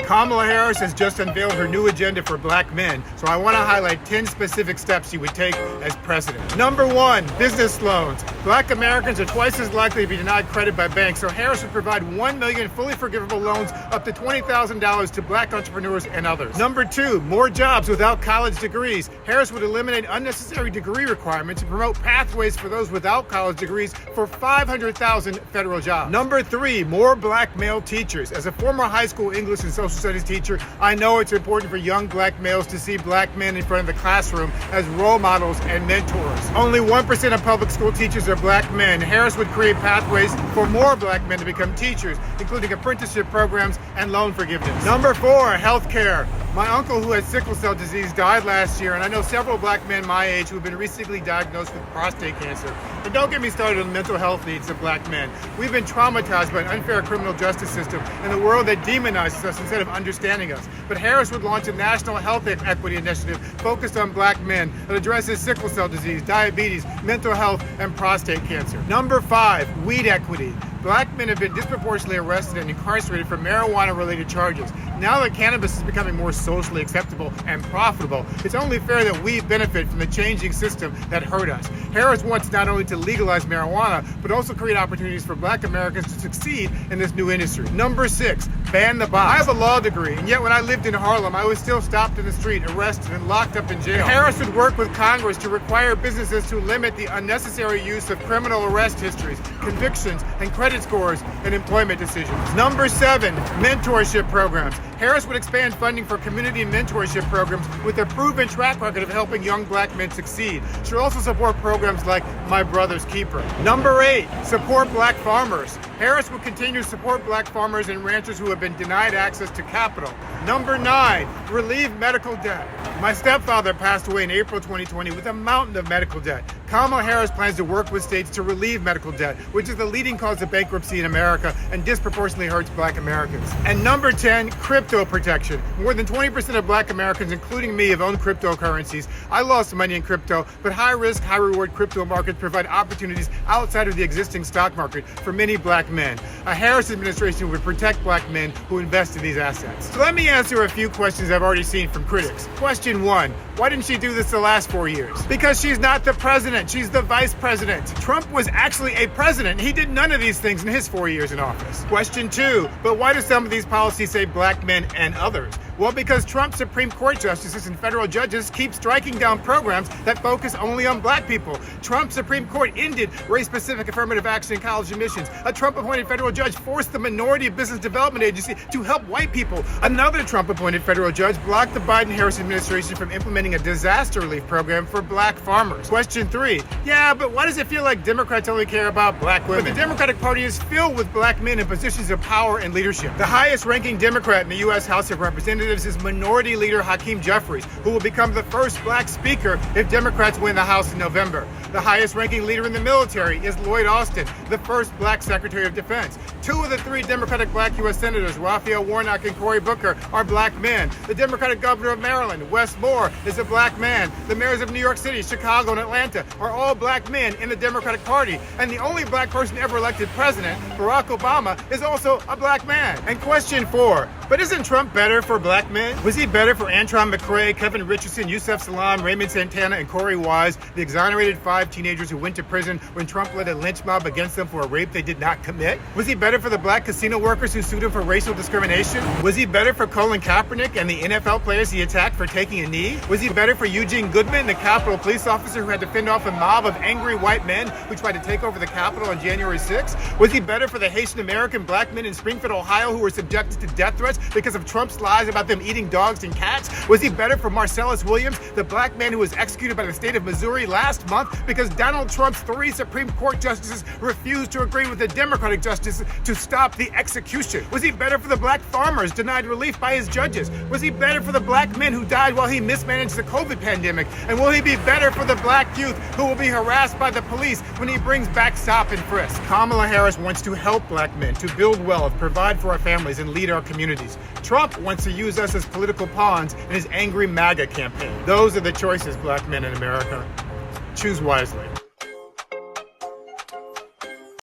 Kamala Harris has just unveiled her new agenda for black men, so I want to highlight 10 specific steps she would take as president. Number 1, business loans. Black Americans are twice as likely to be denied credit by banks, so Harris would provide 1 million fully forgivable loans up to $20,000 to black entrepreneurs and others. Number 2, more jobs without college degrees. Harris would eliminate unnecessary degree requirements and promote pathways for those without college degrees for 500,000 federal jobs. Number 3, more black male teachers. As a former high school English and social studies teacher, I know it's important for young black males to see black men in front of the classroom as role models and mentors. Only 1% of public school teachers are black men. Harris would create pathways for more black men to become teachers, including apprenticeship programs and loan forgiveness. Number 4, healthcare. My uncle, who has sickle cell disease, died last year, and I know several black men my age who have been recently diagnosed with prostate cancer. And don't get me started on the mental health needs of black men. We've been traumatized by an unfair criminal justice system and a world that demonizes us instead of understanding us. But Harris would launch a national health equity initiative focused on black men that addresses sickle cell disease, diabetes, mental health, and prostate cancer. Number 5, weed equity. Black men have been disproportionately arrested and incarcerated for marijuana-related charges. Now that cannabis is becoming more socially acceptable and profitable, it's only fair that we benefit from the changing system that hurt us. Harris wants not only to legalize marijuana, but also create opportunities for black Americans to succeed in this new industry. Number 6, ban the box. I have a law degree, and yet when I lived in Harlem, I was still stopped in the street, arrested, and locked up in jail. Harris would work with Congress to require businesses to limit the unnecessary use of criminal arrest histories, convictions, and credit scores in employment decisions. Number 7, mentorship programs. Harris would expand funding for community mentorship programs with a proven track record of helping young black men succeed. She'll also support programs like My Brother's Keeper. Number 8, support black farmers. Harris would continue to support black farmers and ranchers who have been denied access to capital. Number 9, relieve medical debt. My stepfather passed away in April 2020 with a mountain of medical debt. Kamala Harris plans to work with states to relieve medical debt, which is the leading cause of bankruptcy in America and disproportionately hurts black Americans. And number 10, crypto protection. More than 20% of black Americans, including me, have owned cryptocurrencies. I lost money in crypto, but high-risk, high-reward crypto markets provide opportunities outside of the existing stock market for many black men. A Harris administration would protect black men who invest in these assets. So let me answer a few questions I've already seen from critics. Question 1, why didn't she do this the last 4 years? Because she's not the president, she's the vice president. Trump was actually a president. He did none of these things in his 4 years in office. Question 2, but why do some of these policies say black men and others? Well, because Trump's Supreme Court justices and federal judges keep striking down programs that focus only on black people. Trump's Supreme Court ended race-specific affirmative action in college admissions. A Trump-appointed federal judge forced the Minority Business Development Agency to help white people. Another Trump-appointed federal judge blocked the Biden-Harris administration from implementing a disaster relief program for black farmers. Question 3, yeah, but why does it feel like Democrats only care about black women? But the Democratic Party is filled with black men in positions of power and leadership. The highest-ranking Democrat in the U.S. House of Representatives is Minority Leader Hakeem Jeffries, who will become the first black speaker if Democrats win the House in November. The highest-ranking leader in the military is Lloyd Austin, the first black Secretary of Defense. 2 of the 3 Democratic black U.S. Senators, Raphael Warnock and Cory Booker, are black men. The Democratic governor of Maryland, Wes Moore, is a black man. The mayors of New York City, Chicago, and Atlanta are all black men in the Democratic Party. And the only black person ever elected president, Barack Obama, is also a black man. And question 4, but isn't Trump better for black men? Was he better for Antron McCray, Kevin Richardson, Yusef Salaam, Raymond Santana, and Corey Wise, the exonerated 5 teenagers who went to prison when Trump led a lynch mob against them for a rape they did not commit? Was he better for the black casino workers who sued him for racial discrimination? Was he better for Colin Kaepernick and the NFL players he attacked for taking a knee? Was he better for Eugene Goodman, the Capitol police officer who had to fend off a mob of angry white men who tried to take over the Capitol on January 6th? Was he better for the Haitian American black men in Springfield, Ohio who were subjected to death threats because of Trump's lies about them eating dogs and cats? Was he better for Marcellus Williams, the black man who was executed by the state of Missouri last month because Donald Trump's 3 Supreme Court justices refused to agree with the Democratic justices to stop the execution? Was he better for the black farmers denied relief by his judges? Was he better for the black men who died while he mismanaged the COVID pandemic? And will he be better for the black youth who will be harassed by the police when he brings back stop and frisk? Kamala Harris wants to help black men to build wealth, provide for our families, and lead our communities. Trump wants to use us as political pawns in his angry MAGA campaign. Those are the choices, black men in America. Choose wisely.